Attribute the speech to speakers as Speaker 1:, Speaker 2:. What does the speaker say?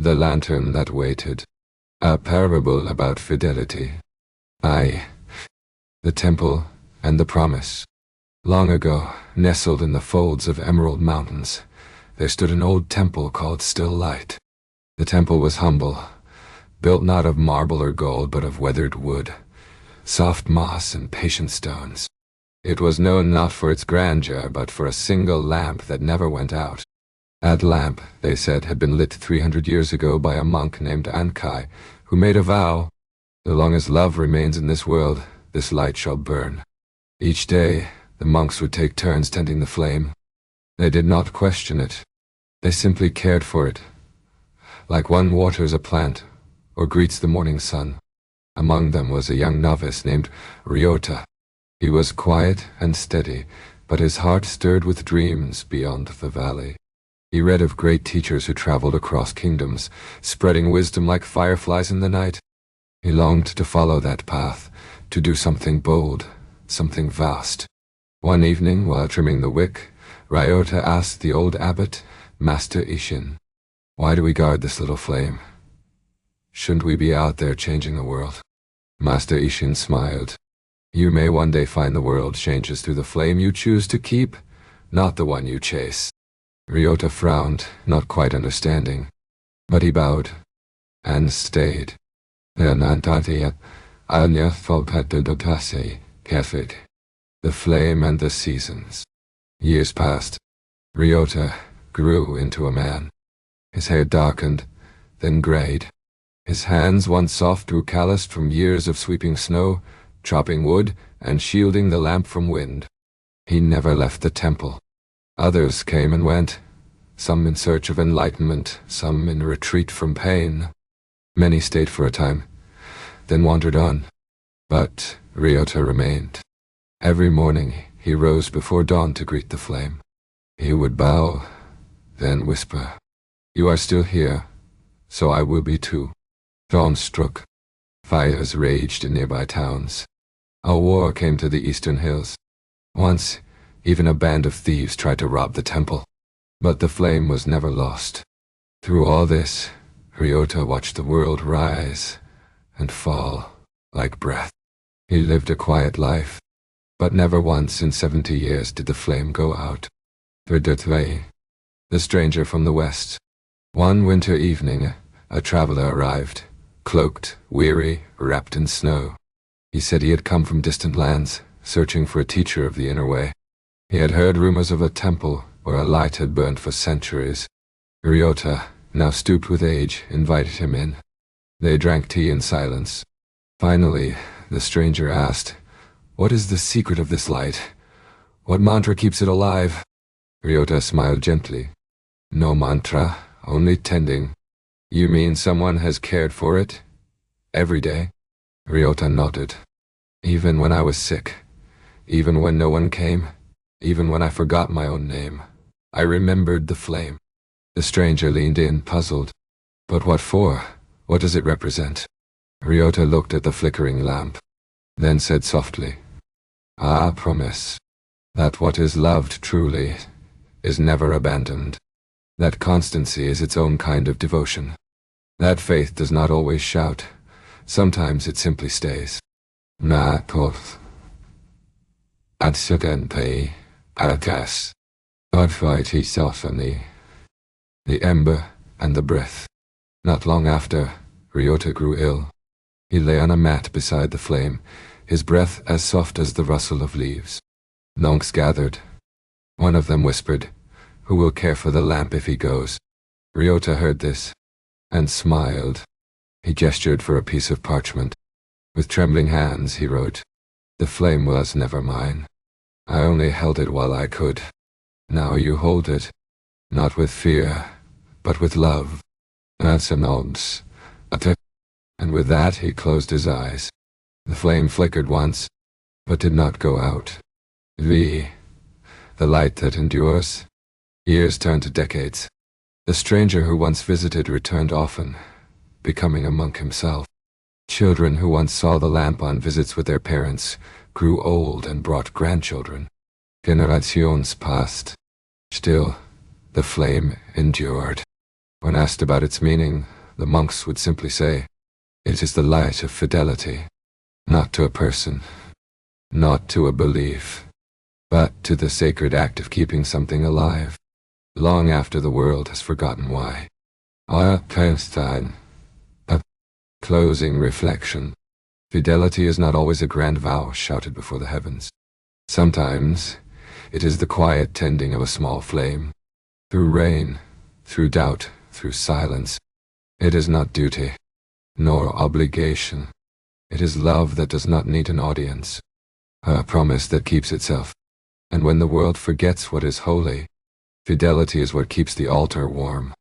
Speaker 1: The Lantern That Waited. A parable about fidelity. I. The Temple and the Promise. Long ago, nestled in the folds of emerald mountains, there stood an old temple called Still Light. The temple was humble, built not of marble or gold, but of weathered wood, soft moss and patient stones. It was known not for its grandeur, but for a single lamp that never went out. That lamp, they said, had been lit 300 years ago by a monk named Ankai, who made a vow: "So long as love remains in this world, this light shall burn." Each day, the monks would take turns tending the flame. They did not question it. They simply cared for it, like one waters a plant or greets the morning sun. Among them was a young novice named Ryota. He was quiet and steady, but his heart stirred with dreams beyond the valley. He read of great teachers who traveled across kingdoms, spreading wisdom like fireflies in the night. He longed to follow that path, to do something bold, something vast. One evening, while trimming the wick, Ryota asked the old abbot, Master Ishin, "Why do we guard this little flame? Shouldn't we be out there changing the world?" Master Ishin smiled. "You may one day find the world changes through the flame you choose to keep, not the one you chase." Ryota frowned, not quite understanding, but he bowed and stayed. The Flame and the Seasons. Years passed. Ryota grew into a man. His hair darkened, then grayed. His hands, once soft, grew calloused from years of sweeping snow, chopping wood, and shielding the lamp from wind. He never left the temple. Others came and went, some in search of enlightenment, some in retreat from pain. Many stayed for a time, then wandered on. But Ryota remained. Every morning he rose before dawn to greet the flame. He would bow, then whisper, "You are still here, so I will be too." Dawn struck. Fires raged in nearby towns. A war came to the eastern hills. Once, even a band of thieves tried to rob the temple. But the flame was never lost. Through all this, Ryota watched the world rise and fall like breath. He lived a quiet life, but never once in 70 years did the flame go out. The stranger from the west. One winter evening, a traveler arrived, cloaked, weary, wrapped in snow. He said he had come from distant lands, searching for a teacher of the inner way. He had heard rumors of a temple where a light had burned for centuries. Ryota, now stooped with age, invited him in. They drank tea in silence. Finally, the stranger asked, "What is the secret of this light? What mantra keeps it alive?" Ryota smiled gently. "No mantra, only tending." "You mean someone has cared for it? Every day?" Ryota nodded. "Even when I was sick, even when no one came, even when I forgot my own name, I remembered the flame." The stranger leaned in, puzzled. "But what for? What does it represent?" Ryota looked at the flickering lamp, then said softly, "I promise that what is loved truly is never abandoned. That constancy is its own kind of devotion. That faith does not always shout. Sometimes it simply stays." Na toth. Adsuganpei, Arakas. Godfighty Sophony. The ember and the breath. Not long after, Ryota grew ill. He lay on a mat beside the flame, his breath as soft as the rustle of leaves. Monks gathered. One of them whispered, "Who will care for the lamp if he goes?" Ryota heard this, and smiled. He gestured for a piece of parchment. With trembling hands he wrote, "The flame was never mine. I only held it while I could. Now you hold it, not with fear, but with love." That's an odds. And with that he closed his eyes. The flame flickered once, but did not go out. The light that endures. Years turned to decades. The stranger who once visited returned often, becoming a monk himself. Children who once saw the lamp on visits with their parents grew old and brought grandchildren. Generations passed. Still, the flame endured. When asked about its meaning, the monks would simply say, "It is the light of fidelity, not to a person, not to a belief, but to the sacred act of keeping something alive, long after the world has forgotten why." Einstein. A closing reflection. Fidelity is not always a grand vow shouted before the heavens. Sometimes it is the quiet tending of a small flame, through rain, through doubt, through silence. It is not duty, nor obligation. It is love that does not need an audience, a promise that keeps itself. And when the world forgets what is holy, fidelity is what keeps the altar warm.